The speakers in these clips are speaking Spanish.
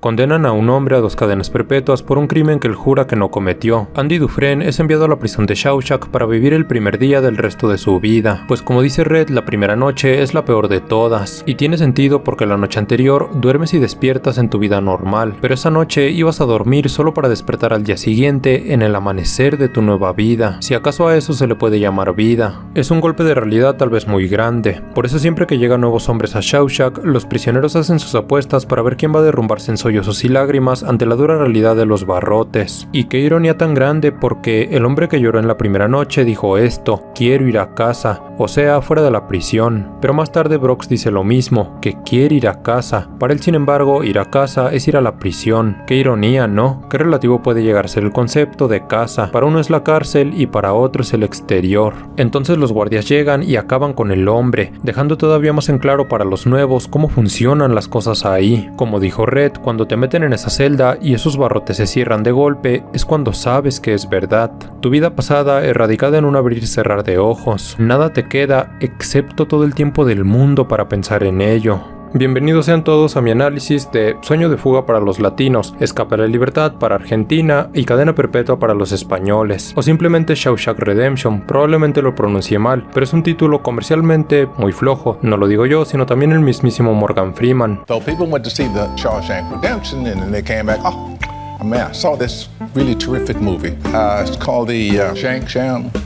Condenan a un hombre a 2 cadenas perpetuas por un crimen que él jura que no cometió. Andy Dufresne es enviado a la prisión de Shawshank para vivir el primer día del resto de su vida, pues como dice Red, la primera noche es la peor de todas, y tiene sentido porque la noche anterior duermes y despiertas en tu vida normal, pero esa noche ibas a dormir solo para despertar al día siguiente en el amanecer de tu nueva vida, si acaso a eso se le puede llamar vida. Es un golpe de realidad tal vez muy grande, por eso siempre que llegan nuevos hombres a Shawshank, los prisioneros hacen sus apuestas para ver quién va a derrumbarse en sollozos y lágrimas ante la dura realidad de los barrotes. Y qué ironía tan grande, porque el hombre que lloró en la primera noche dijo esto: quiero ir a casa, o sea, fuera de la prisión. Pero más tarde Brooks dice lo mismo, que quiere ir a casa. Para él, sin embargo, ir a casa es ir a la prisión. Qué ironía, ¿no? Qué relativo puede llegar a ser el concepto de casa. Para uno es la cárcel y para otro es el exterior. Entonces los guardias llegan y acaban con el hombre, dejando todavía más en claro para los nuevos cómo funcionan las cosas ahí. Como dijo Red, cuando te meten en esa celda y esos barrotes se cierran de golpe, es cuando sabes que es verdad. Tu vida pasada erradicada en un abrir y cerrar de ojos. Nada te queda excepto todo el tiempo del mundo para pensar en ello. Bienvenidos sean todos a mi análisis de Sueño de fuga para los latinos, Escape a la libertad para Argentina y Cadena perpetua para los españoles, o simplemente Shawshank Redemption. Probablemente lo pronuncié mal, pero es un título comercialmente muy flojo. No lo digo yo, sino también el mismísimo Morgan Freeman. So people went to see the Shawshank Redemption and then they came back, oh man, I saw this really terrific movie. It's called the Shawshank.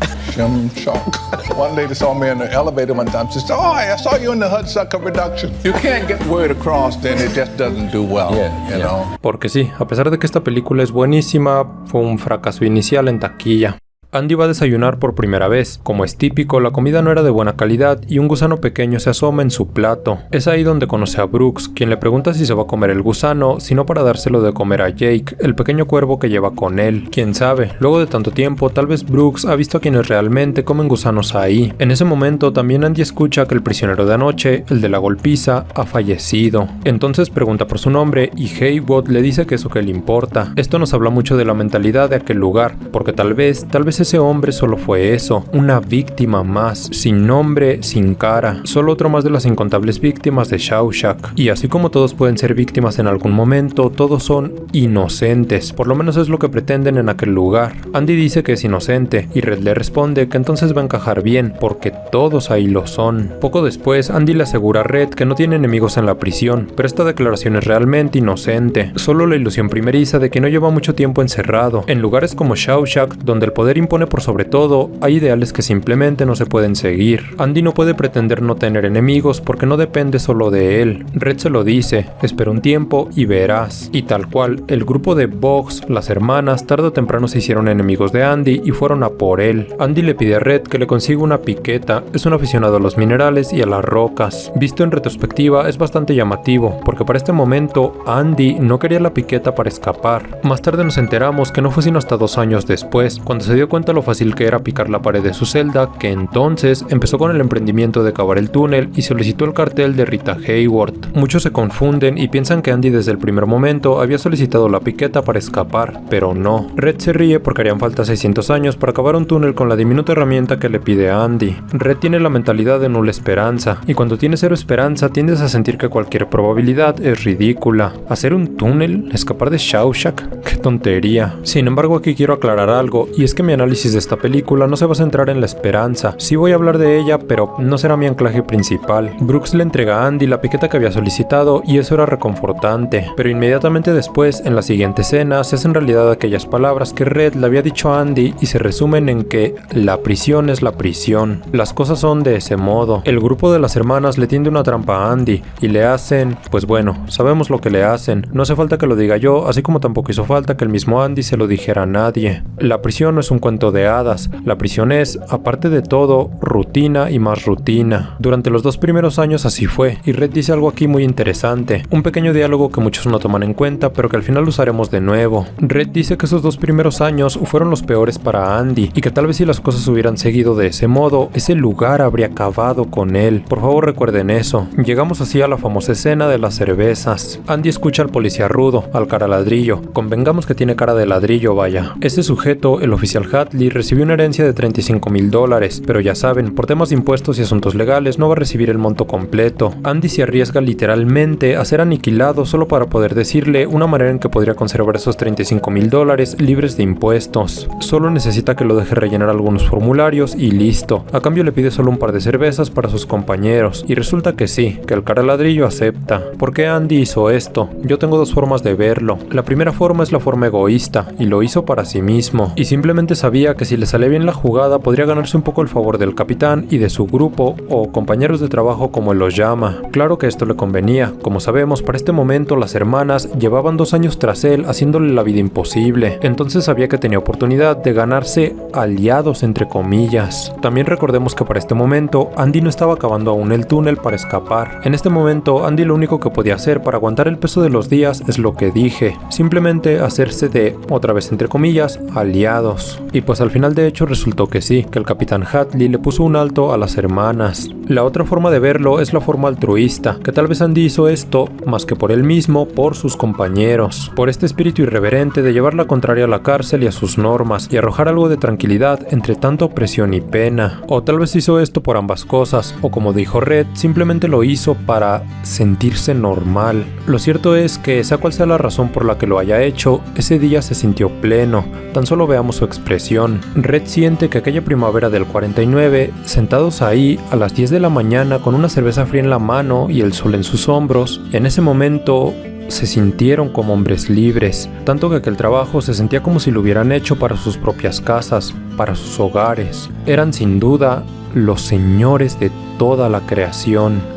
One lady saw me in the elevator one time. She said, oh, I saw you in the Hudsucker Reduction. You can't get word across, then it just doesn't do well, you know? Porque sí, a pesar de que esta película es buenísima, fue un fracaso inicial en taquilla. Andy va a desayunar por primera vez. Como es típico, la comida no era de buena calidad y un gusano pequeño se asoma en su plato. Es ahí donde conoce a Brooks, quien le pregunta si se va a comer el gusano, sino para dárselo de comer a Jake, el pequeño cuervo que lleva con él. Quién sabe, luego de tanto tiempo, tal vez Brooks ha visto a quienes realmente comen gusanos ahí. En ese momento también Andy escucha que el prisionero de anoche, el de la golpiza, ha fallecido. Entonces pregunta por su nombre y Haywood le dice que eso que le importa. Esto nos habla mucho de la mentalidad de aquel lugar, porque tal vez ese hombre solo fue eso, una víctima más, sin nombre, sin cara, solo otro más de las incontables víctimas de Shawshank. Y así como todos pueden ser víctimas en algún momento, todos son inocentes, por lo menos es lo que pretenden en aquel lugar. Andy dice que es inocente, y Red le responde que entonces va a encajar bien, porque todos ahí lo son. Poco después, Andy le asegura a Red que no tiene enemigos en la prisión, pero esta declaración es realmente inocente, solo la ilusión primeriza de que no lleva mucho tiempo encerrado. En lugares como Shawshank, donde el poder impone por sobre todo, hay ideales que simplemente no se pueden seguir. Andy no puede pretender no tener enemigos porque no depende solo de él. Red se lo dice, espera un tiempo y verás. Y tal cual, el grupo de Boggs, las hermanas, tarde o temprano se hicieron enemigos de Andy y fueron a por él. Andy le pide a Red que le consiga una piqueta, es un aficionado a los minerales y a las rocas. Visto en retrospectiva es bastante llamativo, porque para este momento Andy no quería la piqueta para escapar. Más tarde nos enteramos que no fue sino hasta 2 años después, cuando se dio cuenta lo fácil que era picar la pared de su celda, que entonces empezó con el emprendimiento de cavar el túnel y solicitó el cartel de Rita Hayworth. Muchos se confunden y piensan que Andy desde el primer momento había solicitado la piqueta para escapar, pero no. Red se ríe porque harían falta 600 años para cavar un túnel con la diminuta herramienta que le pide a Andy. Red tiene la mentalidad de nula esperanza, y cuando tienes 0 esperanza tiendes a sentir que cualquier probabilidad es ridícula. ¿Hacer un túnel? ¿Escapar de Shawshank? ¡Qué tontería! Sin embargo, aquí quiero aclarar algo, y es que mi análisis de esta película no se va a centrar en la esperanza. Sí voy a hablar de ella, pero no será mi anclaje principal. Brooks le entrega a Andy la piqueta que había solicitado y eso era reconfortante, pero inmediatamente después, en la siguiente escena, se hacen realidad aquellas palabras que Red le había dicho a Andy y se resumen en que la prisión es la prisión. Las cosas son de ese modo. El grupo de las hermanas le tiende una trampa a Andy y le hacen, pues bueno, sabemos lo que le hacen. No hace falta que lo diga yo, así como tampoco hizo falta que el mismo Andy se lo dijera a nadie. La prisión no es un cuento de hadas. La prisión es, aparte de todo, rutina y más rutina. Durante los 2 primeros años así fue, y Red dice algo aquí muy interesante, un pequeño diálogo que muchos no toman en cuenta, pero que al final usaremos de nuevo. Red dice que esos 2 primeros años fueron los peores para Andy, y que tal vez si las cosas hubieran seguido de ese modo, ese lugar habría acabado con él. Por favor recuerden eso. Llegamos así a la famosa escena de las cervezas. Andy escucha al policía rudo, al cara ladrillo. Convengamos que tiene cara de ladrillo, vaya. Ese sujeto, el oficial Hat, Hadley recibió una herencia de $35,000, pero ya saben, por temas de impuestos y asuntos legales no va a recibir el monto completo. Andy se arriesga literalmente a ser aniquilado solo para poder decirle una manera en que podría conservar esos $35,000 libres de impuestos. Solo necesita que lo deje rellenar algunos formularios y listo. A cambio le pide solo un par de cervezas para sus compañeros, y resulta que sí, que el cara ladrillo acepta. ¿Por qué Andy hizo esto? Yo tengo dos formas de verlo. La primera forma es la forma egoísta, y lo hizo para sí mismo, y simplemente sabía que si le salía bien la jugada podría ganarse un poco el favor del capitán y de su grupo, o compañeros de trabajo como él los llama. Claro que esto le convenía. Como sabemos, para este momento las hermanas llevaban 2 años tras él haciéndole la vida imposible, entonces sabía que tenía oportunidad de ganarse aliados entre comillas. También recordemos que para este momento Andy no estaba acabando aún el túnel para escapar. En este momento Andy lo único que podía hacer para aguantar el peso de los días es lo que dije, simplemente hacerse de, otra vez entre comillas, aliados. Y pues al final de hecho resultó que sí, que el capitán Hadley le puso un alto a las hermanas. La otra forma de verlo es la forma altruista, que tal vez Andy hizo esto más que por él mismo, por sus compañeros, por este espíritu irreverente de llevar la contraria a la cárcel y a sus normas, y arrojar algo de tranquilidad entre tanta opresión y pena. O tal vez hizo esto por ambas cosas, o como dijo Red, simplemente lo hizo para sentirse normal. Lo cierto es que, sea cual sea la razón por la que lo haya hecho, ese día se sintió pleno. Tan solo veamos su expresión. Red siente que aquella primavera del 49, sentados ahí a las 10 de la mañana con una cerveza fría en la mano y el sol en sus hombros, en ese momento se sintieron como hombres libres, tanto que aquel trabajo se sentía como si lo hubieran hecho para sus propias casas, para sus hogares. Eran sin duda los señores de toda la creación.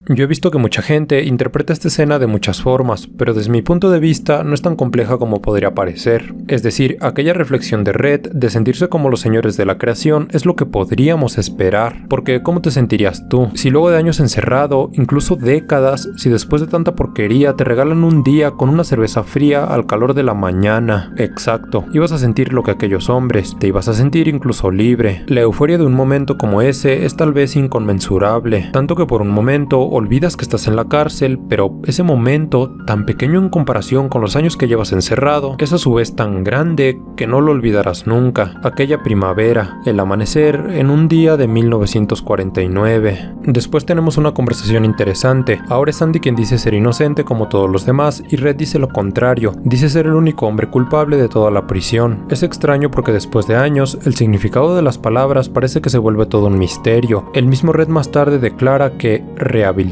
Yo he visto que mucha gente interpreta esta escena de muchas formas, pero desde mi punto de vista no es tan compleja como podría parecer. Es decir, aquella reflexión de Red de sentirse como los señores de la creación es lo que podríamos esperar, porque ¿cómo te sentirías tú? Si luego de años encerrado, incluso décadas, si después de tanta porquería te regalan un día con una cerveza fría al calor de la mañana. Exacto, ibas a sentir lo que aquellos hombres, te ibas a sentir incluso libre. La euforia de un momento como ese es tal vez inconmensurable, tanto que por un momento olvidas que estás en la cárcel, pero ese momento, tan pequeño en comparación con los años que llevas encerrado, es a su vez tan grande que no lo olvidarás nunca. Aquella primavera, el amanecer en un día de 1949. Después tenemos una conversación interesante. Ahora es Andy quien dice ser inocente como todos los demás, y Red dice lo contrario, dice ser el único hombre culpable de toda la prisión. Es extraño porque después de años, el significado de las palabras parece que se vuelve todo un misterio. El mismo Red más tarde declara que rehabilitado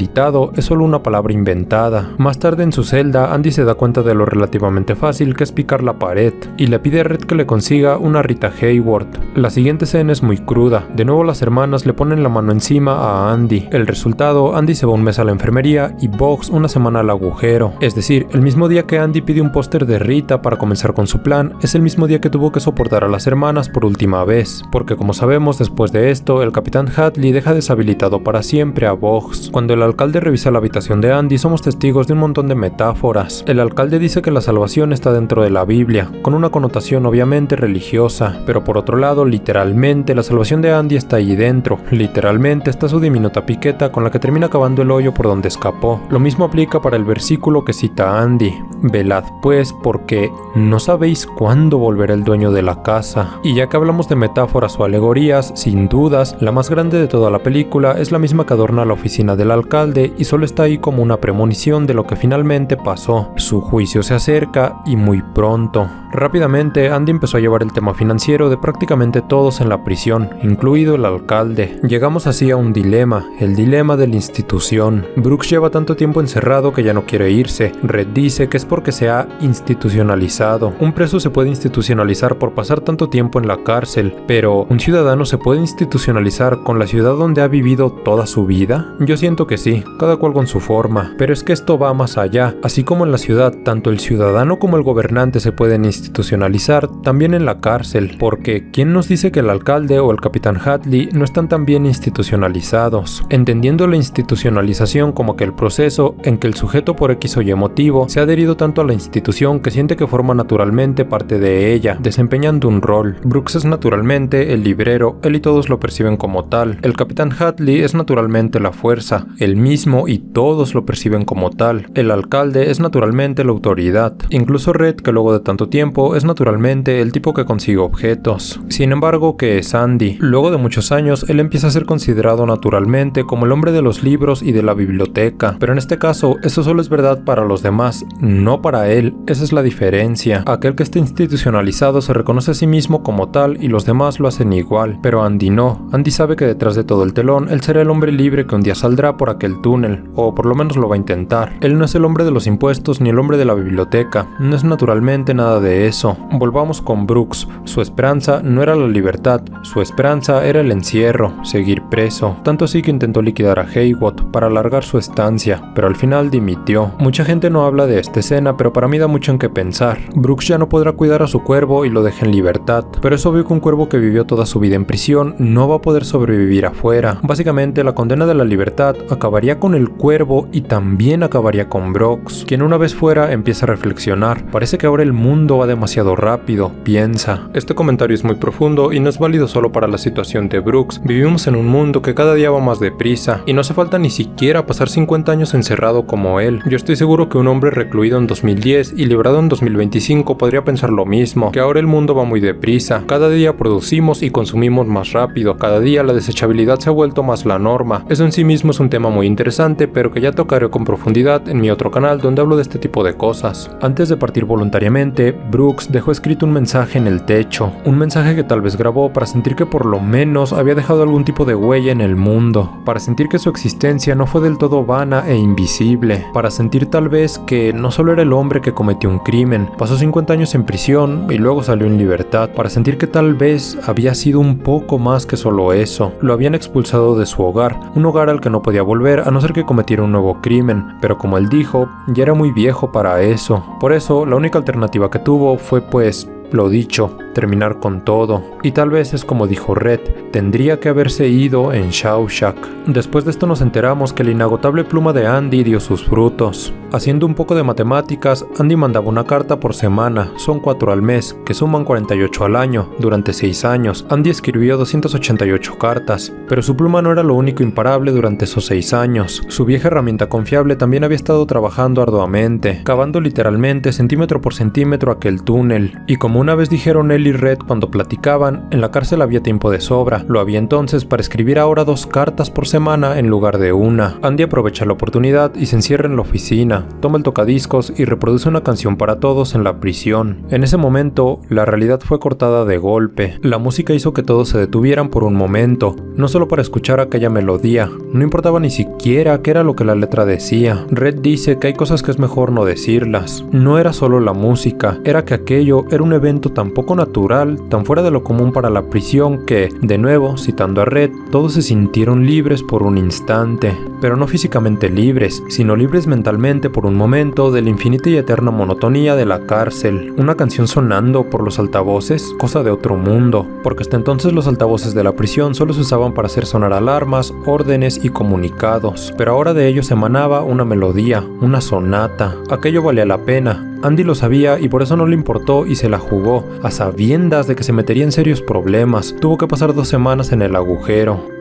es solo una palabra inventada. Más tarde en su celda, Andy se da cuenta de lo relativamente fácil que es picar la pared, y le pide a Red que le consiga una Rita Hayworth. La siguiente escena es muy cruda. De nuevo las hermanas le ponen la mano encima a Andy. El resultado, Andy se va un mes a la enfermería y Boggs una semana al agujero. Es decir, el mismo día que Andy pide un póster de Rita para comenzar con su plan, es el mismo día que tuvo que soportar a las hermanas por última vez, porque como sabemos, después de esto, el capitán Hadley deja deshabilitado para siempre a Boggs. Cuando el alcalde revisa la habitación de Andy, somos testigos de un montón de metáforas. El alcalde dice que la salvación está dentro de la Biblia, con una connotación obviamente religiosa, pero por otro lado, literalmente, la salvación de Andy está allí dentro. Literalmente está su diminuta piqueta con la que termina cavando el hoyo por donde escapó. Lo mismo aplica para el versículo que cita Andy. Velad pues, porque no sabéis cuándo volverá el dueño de la casa. Y ya que hablamos de metáforas o alegorías, sin dudas, la más grande de toda la película es la misma que adorna la oficina del alcalde y solo está ahí como una premonición de lo que finalmente pasó. Su juicio se acerca y muy pronto. Rápidamente, Andy empezó a llevar el tema financiero de prácticamente todos en la prisión, incluido el alcalde. Llegamos así a un dilema, el dilema de la institución. Brooks lleva tanto tiempo encerrado que ya no quiere irse. Red dice que es porque se ha institucionalizado. Un preso se puede institucionalizar por pasar tanto tiempo en la cárcel, pero ¿un ciudadano se puede institucionalizar con la ciudad donde ha vivido toda su vida? Yo siento que sí, cada cual con su forma, pero es que esto va más allá. Así como en la ciudad, tanto el ciudadano como el gobernante se pueden institucionalizar, también en la cárcel, porque ¿quién nos dice que el alcalde o el capitán Hadley no están tan bien institucionalizados? Entendiendo la institucionalización como que el proceso en que el sujeto por X o Y motivo se ha adherido tanto a la institución que siente que forma naturalmente parte de ella, desempeñando un rol. Brooks es naturalmente el librero, él y todos lo perciben como tal. El capitán Hadley es naturalmente la fuerza, el el mismo y todos lo perciben como tal. El alcalde es naturalmente la autoridad. Incluso Red, que luego de tanto tiempo es naturalmente el tipo que consigue objetos. Sin embargo, ¿qué es Andy? Luego de muchos años, él empieza a ser considerado naturalmente como el hombre de los libros y de la biblioteca. Pero en este caso, eso solo es verdad para los demás, no para él. Esa es la diferencia. Aquel que está institucionalizado se reconoce a sí mismo como tal y los demás lo hacen igual. Pero Andy no. Andy sabe que detrás de todo el telón, él será el hombre libre que un día saldrá por aquel túnel, o por lo menos lo va a intentar. Él no es el hombre de los impuestos ni el hombre de la biblioteca. No es naturalmente nada de eso. Volvamos con Brooks. Su esperanza no era la libertad, su esperanza era el encierro, seguir preso. Tanto así que intentó liquidar a Haywood para alargar su estancia, pero al final dimitió. Mucha gente no habla de esta escena, pero para mí da mucho en qué pensar. Brooks ya no podrá cuidar a su cuervo y lo deja en libertad, pero es obvio que un cuervo que vivió toda su vida en prisión no va a poder sobrevivir afuera. Básicamente, la condena de la libertad acabaría con el cuervo y también acabaría con Brooks, quien una vez fuera empieza a reflexionar. Parece que ahora el mundo va demasiado rápido, piensa. Este comentario es muy profundo y no es válido solo para la situación de Brooks. Vivimos en un mundo que cada día va más deprisa y no hace falta ni siquiera pasar 50 años encerrado como él. Yo estoy seguro que un hombre recluido en 2010 y liberado en 2025 podría pensar lo mismo, que ahora el mundo va muy deprisa. Cada día producimos y consumimos más rápido. Cada día la desechabilidad se ha vuelto más la norma. Eso en sí mismo es un tema muy interesante, pero que ya tocaré con profundidad en mi otro canal donde hablo de este tipo de cosas. Antes de partir voluntariamente, Brooks dejó escrito un mensaje en el techo. Un mensaje que tal vez grabó para sentir que por lo menos había dejado algún tipo de huella en el mundo. Para sentir que su existencia no fue del todo vana e invisible. Para sentir tal vez que no solo era el hombre que cometió un crimen, pasó 50 años en prisión y luego salió en libertad. Para sentir que tal vez había sido un poco más que solo eso. Lo habían expulsado de su hogar, un hogar al que no podía volver a no ser que cometiera un nuevo crimen, pero como él dijo, ya era muy viejo para eso. Por eso, la única alternativa que tuvo fue pues lo dicho, terminar con todo. Y tal vez es como dijo Red, tendría que haberse ido en Shawshank. Después de esto nos enteramos que la inagotable pluma de Andy dio sus frutos. Haciendo un poco de matemáticas, Andy mandaba una carta por semana, son 4 al mes, que suman 48 al año. Durante 6 años, Andy escribió 288 cartas, pero su pluma no era lo único imparable durante esos 6 años. Su vieja herramienta confiable también había estado trabajando arduamente, cavando literalmente centímetro por centímetro aquel túnel, y como una vez dijeron él y Red cuando platicaban, en la cárcel había tiempo de sobra. Lo había entonces para escribir ahora 2 cartas por semana en lugar de una. Andy aprovecha la oportunidad y se encierra en la oficina, toma el tocadiscos y reproduce una canción para todos en la prisión. En ese momento, la realidad fue cortada de golpe. La música hizo que todos se detuvieran por un momento, no solo para escuchar aquella melodía. No importaba ni siquiera qué era lo que la letra decía. Red dice que hay cosas que es mejor no decirlas. No era solo la música, era que aquello era un evento tan poco natural, tan fuera de lo común para la prisión que, de nuevo, citando a Red, todos se sintieron libres por un instante, pero no físicamente libres, sino libres mentalmente por un momento de la infinita y eterna monotonía de la cárcel. Una canción sonando por los altavoces, cosa de otro mundo, porque hasta entonces los altavoces de la prisión solo se usaban para hacer sonar alarmas, órdenes y comunicados, pero ahora de ellos emanaba una melodía, una sonata. Aquello valía la pena. Andy lo sabía y por eso no le importó y se la jugó, a sabiendas de que se metería en serios problemas. Tuvo que pasar 2 semanas en el agujero.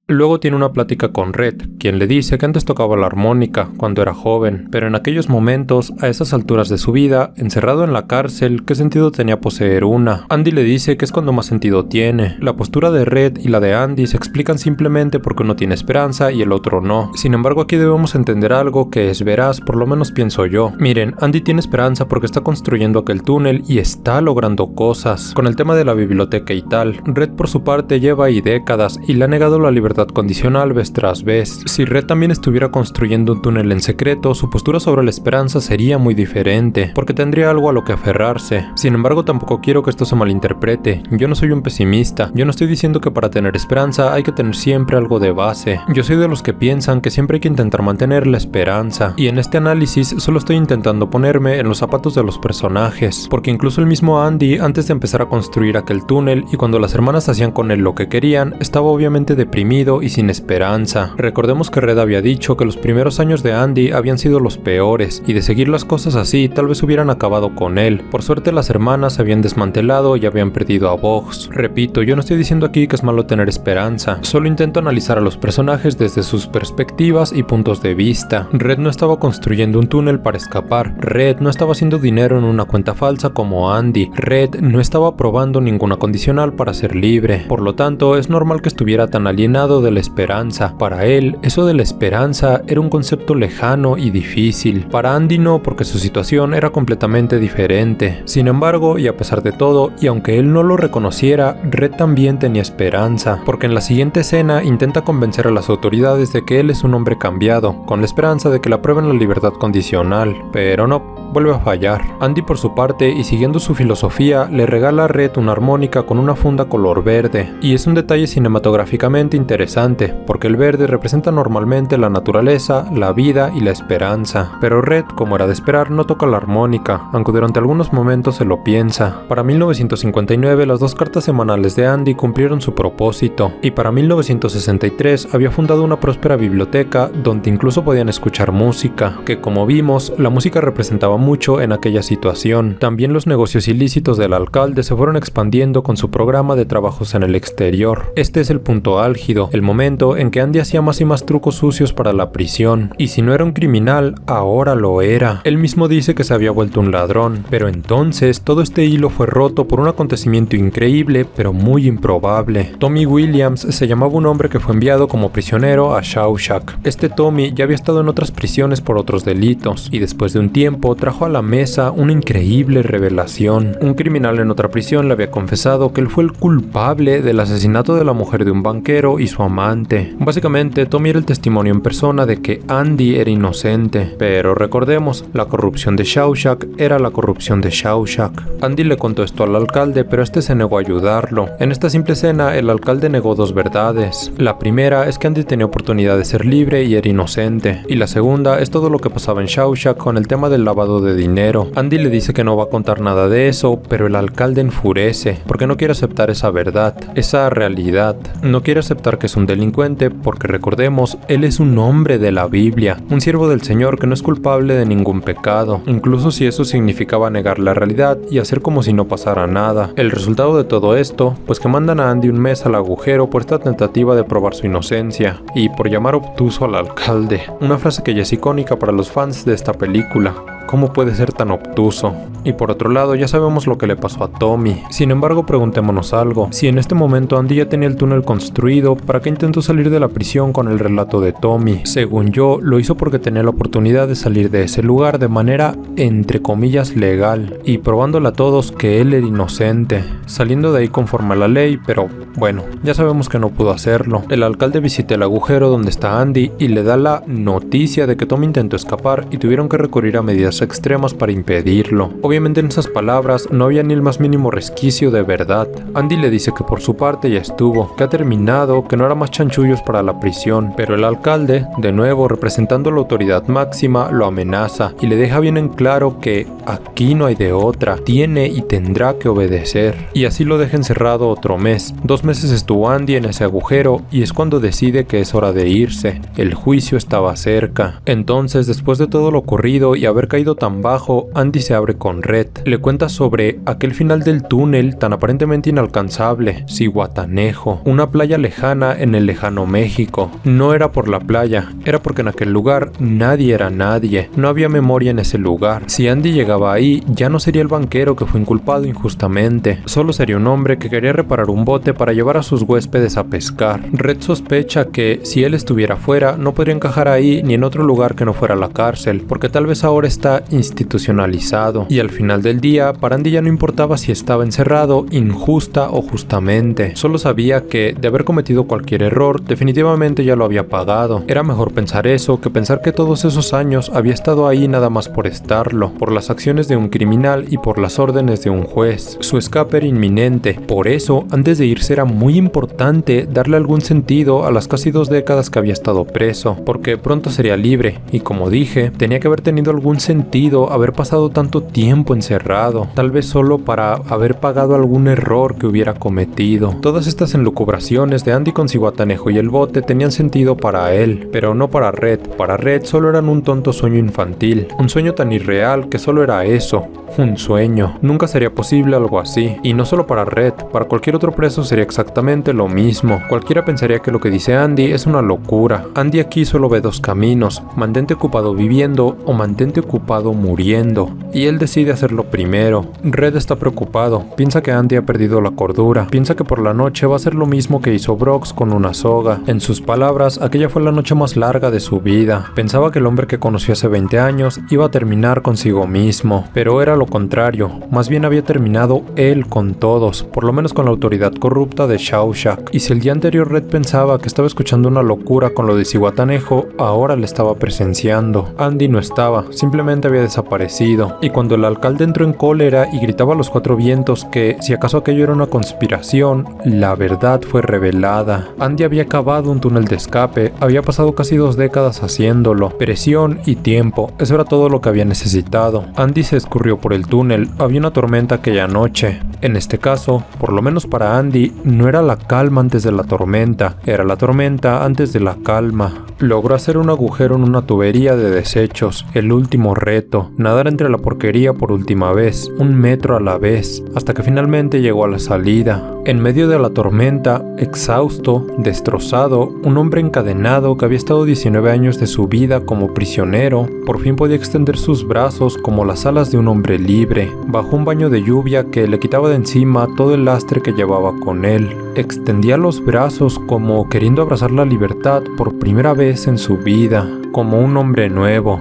Luego tiene una plática con Red, quien le dice que antes tocaba la armónica cuando era joven, pero en aquellos momentos, a esas alturas de su vida, encerrado en la cárcel, ¿qué sentido tenía poseer una? Andy le dice que es cuando más sentido tiene. La postura de Red y la de Andy se explican simplemente porque uno tiene esperanza y el otro no. Sin embargo, aquí debemos entender algo que es veraz, por lo menos pienso yo. Miren, Andy tiene esperanza porque está construyendo aquel túnel y está logrando cosas, con el tema de la biblioteca y tal. Red por su parte lleva ahí décadas y le ha negado la libertad condicional vez tras vez. Si Red también estuviera construyendo un túnel en secreto, su postura sobre la esperanza sería muy diferente, porque tendría algo a lo que aferrarse. Sin embargo, tampoco quiero que esto se malinterprete. Yo no soy un pesimista. Yo no estoy diciendo que para tener esperanza hay que tener siempre algo de base. Yo soy de los que piensan que siempre hay que intentar mantener la esperanza. Y en este análisis solo estoy intentando ponerme en los zapatos de los personajes, porque incluso el mismo Andy, antes de empezar a construir aquel túnel y cuando las hermanas hacían con él lo que querían, estaba obviamente deprimido deprimido y sin esperanza. Recordemos que Red había dicho que los primeros años de Andy habían sido los peores, y de seguir las cosas así tal vez hubieran acabado con él. Por suerte las hermanas se habían desmantelado y habían perdido a Bugs. Repito, yo no estoy diciendo aquí que es malo tener esperanza, solo intento analizar a los personajes desde sus perspectivas y puntos de vista. Red no estaba construyendo un túnel para escapar, Red no estaba haciendo dinero en una cuenta falsa como Andy, Red no estaba probando ninguna condicional para ser libre. Por lo tanto, es normal que estuviera tan alienado de la esperanza. Para él, eso de la esperanza era un concepto lejano y difícil. Para Andy no, porque su situación era completamente diferente. Sin embargo, y a pesar de todo, y aunque él no lo reconociera, Red también tenía esperanza, porque en la siguiente escena intenta convencer a las autoridades de que él es un hombre cambiado, con la esperanza de que le aprueben la libertad condicional, pero no, vuelve a fallar. Andy, por su parte, y siguiendo su filosofía, le regala a Red una armónica con una funda color verde, y es un detalle cinematográficamente interesante, porque el verde representa normalmente la naturaleza, la vida y la esperanza, pero Red, como era de esperar, no toca la armónica, aunque durante algunos momentos se lo piensa. Para 1959, las 2 cartas semanales de Andy cumplieron su propósito, y para 1963 había fundado una próspera biblioteca donde incluso podían escuchar música, que como vimos, la música representaba mucho en aquella situación. También los negocios ilícitos del alcalde se fueron expandiendo con su programa de trabajos en el exterior. Este es el punto álgido, el momento en que Andy hacía más y más trucos sucios para la prisión, y si no era un criminal, ahora lo era. Él mismo dice que se había vuelto un ladrón, pero entonces todo este hilo fue roto por un acontecimiento increíble, pero muy improbable. Tommy Williams se llamaba un hombre que fue enviado como prisionero a Shawshank. Este Tommy ya había estado en otras prisiones por otros delitos, y después de un tiempo trajo a la mesa una increíble revelación. Un criminal en otra prisión le había confesado que él fue el culpable del asesinato de la mujer de un banquero y su amante. Básicamente, Tommy era el testimonio en persona de que Andy era inocente, pero recordemos, la corrupción de Shawshank era la corrupción de Shawshank. Andy le contó esto al alcalde, pero este se negó a ayudarlo. En esta simple escena, el alcalde negó 2 verdades. La primera es que Andy tenía oportunidad de ser libre y era inocente, y la segunda es todo lo que pasaba en Shawshank con el tema del lavado de dinero. Andy le dice que no va a contar nada de eso, pero el alcalde enfurece, porque no quiere aceptar esa verdad, esa realidad. No quiere aceptar que es un delincuente, porque recordemos, él es un hombre de la Biblia, un siervo del Señor que no es culpable de ningún pecado, incluso si eso significaba negar la realidad y hacer como si no pasara nada. El resultado de todo esto, pues que mandan a Andy un mes al agujero por esta tentativa de probar su inocencia, y por llamar obtuso al alcalde, una frase que ya es icónica para los fans de esta película. ¿Cómo puede ser tan obtuso? Y por otro lado, ya sabemos lo que le pasó a Tommy. Sin embargo, preguntémonos algo. Si en este momento Andy ya tenía el túnel construido, ¿para qué intentó salir de la prisión con el relato de Tommy? Según yo, lo hizo porque tenía la oportunidad de salir de ese lugar de manera, entre comillas, legal, y probándole a todos que él era inocente, saliendo de ahí conforme a la ley, pero bueno, ya sabemos que no pudo hacerlo. El alcalde visita el agujero donde está Andy y le da la noticia de que Tommy intentó escapar y tuvieron que recurrir a medidas extremas para impedirlo. Obviamente en esas palabras no había ni el más mínimo resquicio de verdad. Andy le dice que por su parte ya estuvo, que ha terminado, que no hará más chanchullos para la prisión, pero el alcalde, de nuevo representando la autoridad máxima, lo amenaza y le deja bien en claro que aquí no hay de otra, tiene y tendrá que obedecer. Y así lo deja encerrado otro mes. 2 meses estuvo Andy en ese agujero y es cuando decide que es hora de irse. El juicio estaba cerca. Entonces, después de todo lo ocurrido y haber caído tan bajo, Andy se abre con Red. Le cuenta sobre aquel final del túnel tan aparentemente inalcanzable, Zihuatanejo, una playa lejana en el lejano México. No era por la playa, era porque en aquel lugar nadie era nadie, no había memoria en ese lugar. Si Andy llegaba ahí, ya no sería el banquero que fue inculpado injustamente, solo sería un hombre que quería reparar un bote para llevar a sus huéspedes a pescar. Red sospecha que si él estuviera fuera, no podría encajar ahí ni en otro lugar que no fuera la cárcel, porque tal vez ahora está institucionalizado, y al final del día, para Andy ya no importaba si estaba encerrado injusta o justamente, solo sabía que de haber cometido cualquier error, definitivamente ya lo había pagado. Era mejor pensar eso que pensar que todos esos años había estado ahí nada más por estarlo, por las acciones de un criminal y por las órdenes de un juez. Su escape era inminente, por eso, antes de irse era muy importante darle algún sentido a las casi 2 décadas que había estado preso, porque pronto sería libre, y como dije, tenía que haber tenido algún sentido sentido haber pasado tanto tiempo encerrado, tal vez solo para haber pagado algún error que hubiera cometido. Todas estas elucubraciones de Andy con Zihuatanejo y el bote tenían sentido para él, pero no para Red. Para Red solo eran un tonto sueño infantil, un sueño tan irreal que solo era eso, un sueño. Nunca sería posible algo así, y no solo para Red, para cualquier otro preso sería exactamente lo mismo. Cualquiera pensaría que lo que dice Andy es una locura. Andy aquí solo ve dos caminos: mantente ocupado viviendo o mantente ocupado muriendo, y él decide hacer lo primero. Red está preocupado, piensa que Andy ha perdido la cordura, piensa que por la noche va a hacer lo mismo que hizo Brooks con una soga. En sus palabras, aquella fue la noche más larga de su vida. Pensaba que el hombre que conoció hace 20 años iba a terminar consigo mismo, pero era lo contrario, más bien había terminado él con todos, por lo menos con la autoridad corrupta de Shawshank. Y si el día anterior Red pensaba que estaba escuchando una locura con lo de Zihuatanejo, ahora le estaba presenciando. Andy no estaba, simplemente había desaparecido, y cuando el alcalde entró en cólera y gritaba a los cuatro vientos que si acaso aquello era una conspiración, la verdad fue revelada. Andy había cavado un túnel de escape, había pasado casi 2 décadas haciéndolo, presión y tiempo, eso era todo lo que había necesitado. Andy se escurrió por el túnel, había una tormenta aquella noche. En este caso, por lo menos para Andy, no era la calma antes de la tormenta, era la tormenta antes de la calma. Logró hacer un agujero en una tubería de desechos, el último reto, nadar entre la porquería por última vez, 1 metro a la vez, hasta que finalmente llegó a la salida. En medio de la tormenta, exhausto, destrozado, un hombre encadenado que había estado 19 años de su vida como prisionero, por fin podía extender sus brazos como las alas de un hombre libre, bajo un baño de lluvia que le quitaba de encima todo el lastre que llevaba con él. Extendía los brazos como queriendo abrazar la libertad por primera vez en su vida, como un hombre nuevo.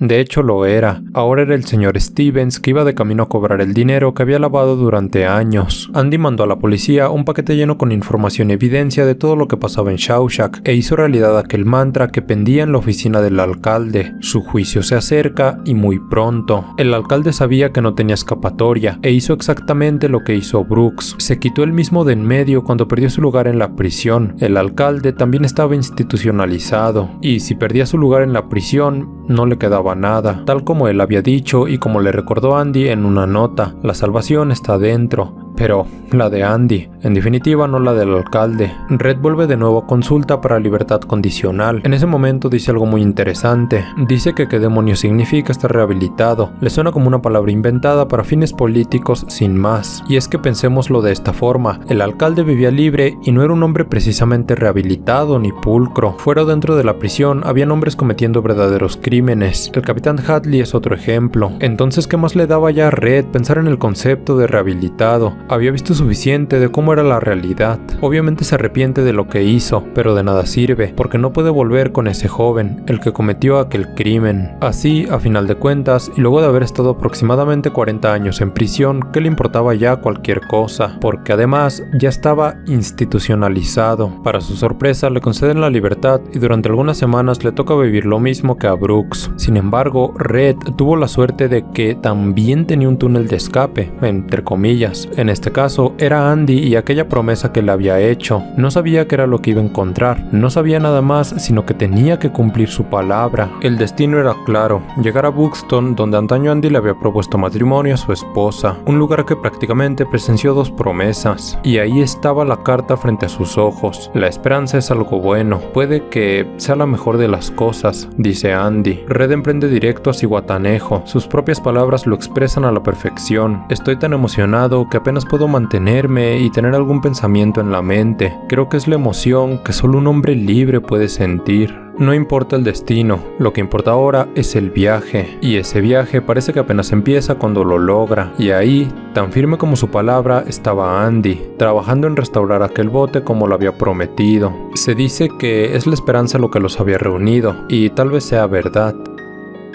De hecho lo era. Ahora era el señor Stevens que iba de camino a cobrar el dinero que había lavado durante años. Andy mandó a la policía un paquete lleno con información y evidencia de todo lo que pasaba en Shawshank e hizo realidad aquel mantra que pendía en la oficina del alcalde. Su juicio se acerca y muy pronto. El alcalde sabía que no tenía escapatoria e hizo exactamente lo que hizo Brooks. Se quitó él mismo de en medio cuando perdió su lugar en la prisión. El alcalde también estaba institucionalizado y si perdía su lugar en la prisión no le quedaba nada, tal como él había dicho y como le recordó Andy en una nota. La salvación está dentro, pero la de Andy, en definitiva no la del alcalde. Red vuelve de nuevo a consulta para libertad condicional. En ese momento dice algo muy interesante. Dice que qué demonios significa estar rehabilitado. Le suena como una palabra inventada para fines políticos sin más. Y es que pensémoslo de esta forma. El alcalde vivía libre y no era un hombre precisamente rehabilitado ni pulcro. Fuera o dentro de la prisión habían hombres cometiendo verdaderos crímenes. El capitán Hadley es otro ejemplo. Entonces, ¿qué más le daba ya a Red pensar en el concepto de rehabilitado? Había visto suficiente de cómo era la realidad. Obviamente se arrepiente de lo que hizo, pero de nada sirve, porque no puede volver con ese joven, el que cometió aquel crimen. Así, a final de cuentas, y luego de haber estado aproximadamente 40 años en prisión, ¿qué le importaba ya cualquier cosa? Porque además ya estaba institucionalizado. Para su sorpresa, le conceden la libertad y durante algunas semanas le toca vivir lo mismo que a Brooks. Sin embargo, Red tuvo la suerte de que también tenía un túnel de escape, entre comillas. En este caso, era Andy y aquella promesa que le había hecho. No sabía qué era lo que iba a encontrar, no sabía nada más, sino que tenía que cumplir su palabra. El destino era claro, llegar a Buxton, donde antaño Andy le había propuesto matrimonio a su esposa, un lugar que prácticamente presenció 2 promesas, y ahí estaba la carta frente a sus ojos. La esperanza es algo bueno, puede que sea la mejor de las cosas, dice Andy. Red emprende directo a Zihuatanejo, sus propias palabras lo expresan a la perfección. Estoy tan emocionado que apenas puedo mantenerme y tener algún pensamiento en la mente. Creo que es la emoción que solo un hombre libre puede sentir. No importa el destino, lo que importa ahora es el viaje, y ese viaje parece que apenas empieza cuando lo logra. Y ahí, tan firme como su palabra, estaba Andy, trabajando en restaurar aquel bote como lo había prometido. Se dice que es la esperanza lo que los había reunido, y tal vez sea verdad.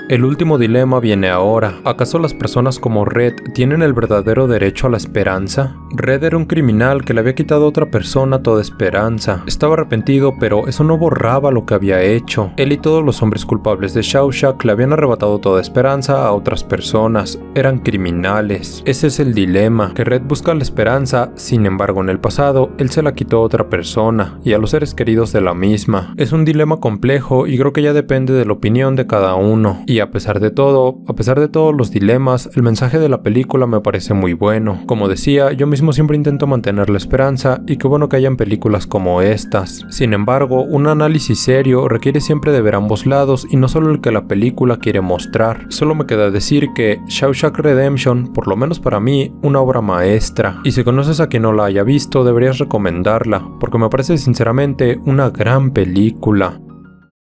El último dilema viene ahora. ¿Acaso las personas como Red tienen el verdadero derecho a la esperanza? Red era un criminal que le había quitado a otra persona toda esperanza. Estaba arrepentido, pero eso no borraba lo que había hecho. Él y todos los hombres culpables de Shawshank le habían arrebatado toda esperanza a otras personas. Eran criminales. Ese es el dilema, que Red busca la esperanza, sin embargo en el pasado, él se la quitó a otra persona, y a los seres queridos de la misma. Es un dilema complejo y creo que ya depende de la opinión de cada uno. Y a pesar de todos los dilemas, el mensaje de la película me parece muy bueno. Como decía, yo mismo siempre intento mantener la esperanza y qué bueno que hayan películas como estas. Sin embargo, un análisis serio requiere siempre de ver ambos lados y no solo el que la película quiere mostrar. Solo me queda decir que Shawshank Redemption, por lo menos para mí, una obra maestra. Y si conoces a quien no la haya visto, deberías recomendarla, porque me parece sinceramente una gran película.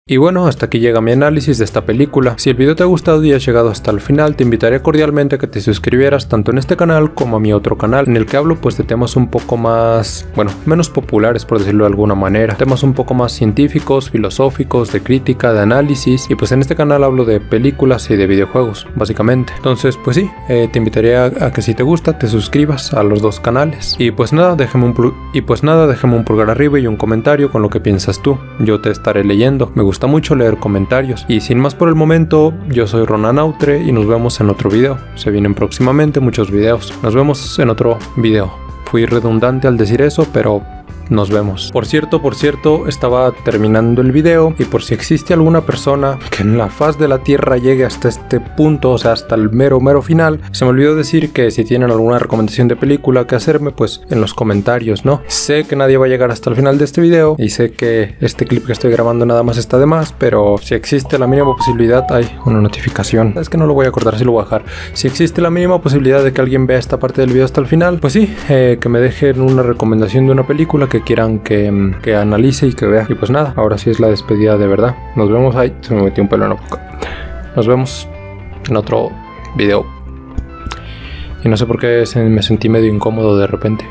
Y bueno, hasta aquí llega mi análisis de esta película. Si el video te ha gustado y has llegado hasta el final, te invitaría cordialmente a que te suscribieras tanto en este canal como a mi otro canal, en el que hablo pues de temas un poco más, menos populares por decirlo de alguna manera, temas un poco más científicos, filosóficos, de crítica, de análisis, y pues en este canal hablo de películas y de videojuegos, básicamente. Entonces pues sí, te invitaría a que si te gusta te suscribas a los dos canales. Y pues nada, déjame un pulgar arriba y un comentario con lo que piensas tú. Yo te estaré leyendo. Me gusta mucho leer comentarios. Y sin más por el momento, yo soy Ronan Autre y nos vemos en otro video. Se vienen próximamente muchos videos. Nos vemos en otro video. Fui redundante al decir eso, pero nos vemos. Por cierto, estaba terminando el video y por si existe alguna persona que en la faz de la tierra llegue hasta este punto, o sea, hasta el mero final, se me olvidó decir que si tienen alguna recomendación de película que hacerme, pues en los comentarios, ¿no? Sé que nadie va a llegar hasta el final de este video y sé que este clip que estoy grabando nada más está de más, pero si existe la mínima posibilidad, hay una notificación. Es que no lo voy a cortar, sí lo voy a dejar. Si existe la mínima posibilidad de que alguien vea esta parte del video hasta el final, pues sí, que me dejen una recomendación de una película que quieran que analice y que vea. Y pues nada, ahora sí es la despedida de verdad. Nos vemos ahí. Se me metió un pelo en la boca. Nos vemos en otro video. Y no sé por qué me sentí medio incómodo de repente.